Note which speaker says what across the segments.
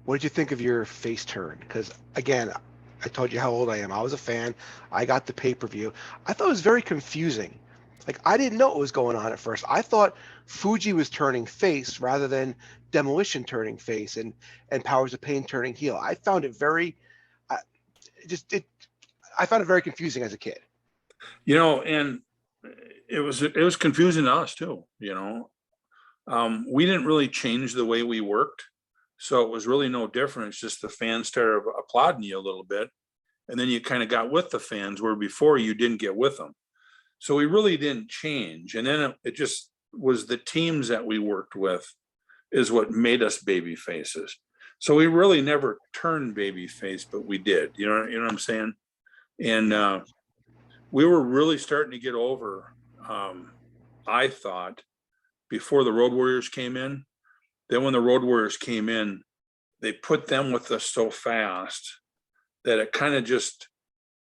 Speaker 1: What did you think of your face turn? Because again, I told you how old I am. I was a fan. I got the pay-per-view. I thought it was very confusing. Like I didn't know what was going on at first. I thought Fuji was turning face rather than Demolition turning face and Powers of Pain turning heel. I found it very, I, it. I found it very confusing as a kid.
Speaker 2: And it was confusing to us too. We didn't really change the way we worked, so it was really no different. It's just the fans started applauding you a little bit, and then you kind of got with the fans where before you didn't get with them. So we really didn't change, and then it just was the teams that we worked with is what made us baby faces. So we really never turned baby face, but we did. You know what I'm saying? And we were really starting to get over. I thought before the Road Warriors came in. Then when the Road Warriors came in, they put them with us so fast that it kind of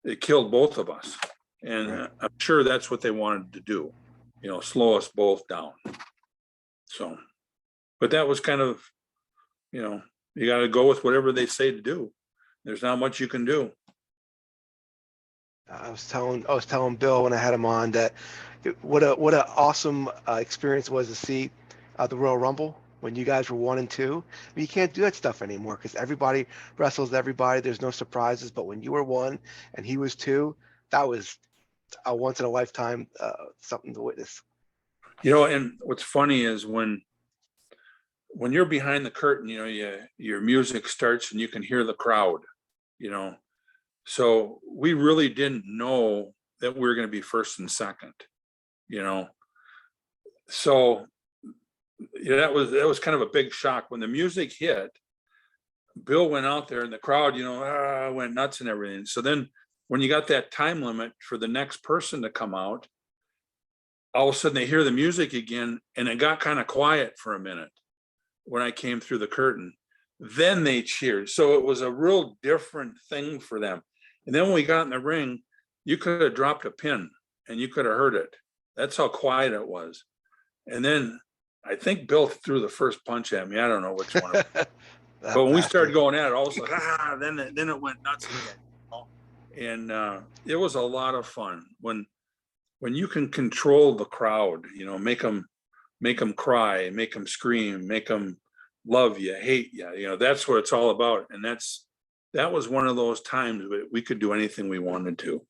Speaker 2: it killed both of us. And
Speaker 1: Right.
Speaker 2: I'm sure that's what they wanted to do, slow us both down. So, but that was kind of, you got to go with whatever they say to do. There's not much you can do.
Speaker 1: I was telling Bill when I had him on that what a awesome experience it was to see the Royal Rumble when you guys were 1 and 2. I mean, you can't do that stuff anymore because everybody wrestles everybody. There's no surprises. But when you were 1 and he was 2, that was a once in a lifetime something to witness.
Speaker 2: And what's funny is when you're behind the curtain, your music starts and you can hear the crowd, you know. So we really didn't know that we were going to be first and second, you know. So that was kind of a big shock when the music hit. Bill went out there and the crowd, went nuts and everything. So then when you got that time limit for the next person to come out, all of a sudden they hear the music again and it got kind of quiet for a minute when I came through the curtain. Then they cheered. So it was a real different thing for them. And then when we got in the ring, you could have dropped a pin and you could have heard it. That's how quiet it was. And then I think Bill threw the first punch at me. I don't know which one. But when we started going at it, all of a sudden, then it went nuts again. And it was a lot of fun when you can control the crowd, make them cry, make them scream, make them love you, hate you. That's what it's all about. And that was one of those times we could do anything we wanted to.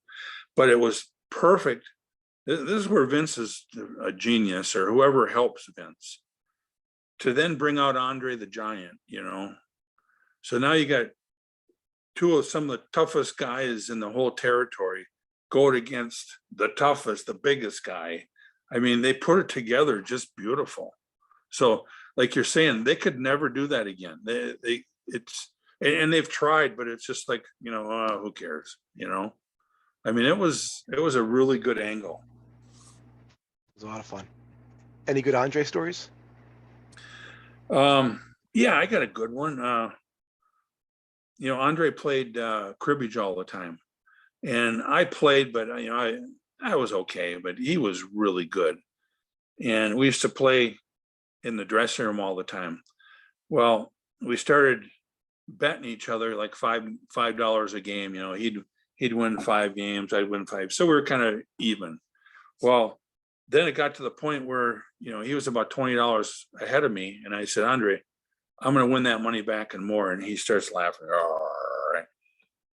Speaker 2: But it was perfect. This is where Vince is a genius, or whoever helps Vince, to then bring out Andre the Giant, So now you got some of the toughest guys in the whole territory going against the toughest, the biggest guy. I mean, they put it together just beautiful. So like you're saying, they could never do that again. And they've tried, but it's just like, who cares, I mean, it was a really good angle.
Speaker 1: It was a lot of fun. Any good Andre stories?
Speaker 2: Yeah, I got a good one. Andre played cribbage all the time, and I played, but I was okay, but he was really good. And we used to play in the dressing room all the time. Well, we started betting each other like $5 a game. He'd win 5 games, I'd win 5. So we were kind of even. Well, then it got to the point where, he was about $20 ahead of me. And I said, Andre, I'm going to win that money back and more. And he starts laughing. All right.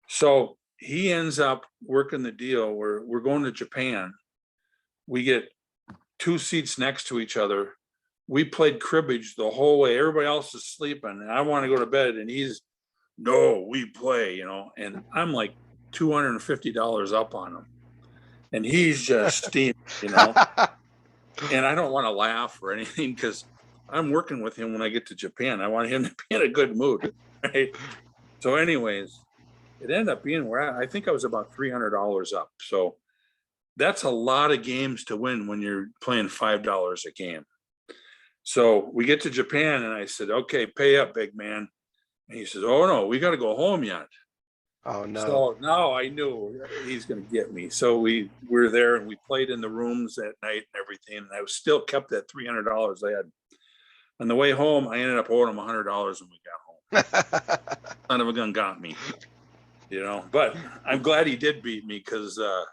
Speaker 2: So he ends up working the deal where we're going to Japan. We get 2 seats next to each other. We played cribbage the whole way. Everybody else is sleeping. And I want to go to bed. And no, we play, and I'm like $250 up on him. And he's just steaming, and I don't want to laugh or anything because I'm working with him when I get to Japan. I want him to be in a good mood, right? So anyways, it ended up being where I think I was about $300 up. So that's a lot of games to win when you're playing $5 a game. So we get to Japan and I said, okay, pay up, big man. And he says, oh no, we got to go home yet.
Speaker 1: Oh no.
Speaker 2: So now I knew he's going to get me. So we were there and we played in the rooms at night and everything. And I was still kept that $300 I had. On the way home, I ended up owing him $100 when we got son of a gun got me, but I'm glad he did beat me because I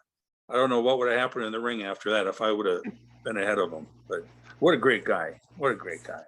Speaker 2: don't know what would have happened in the ring after that if I would have been ahead of him. But what a great guy. What a great guy.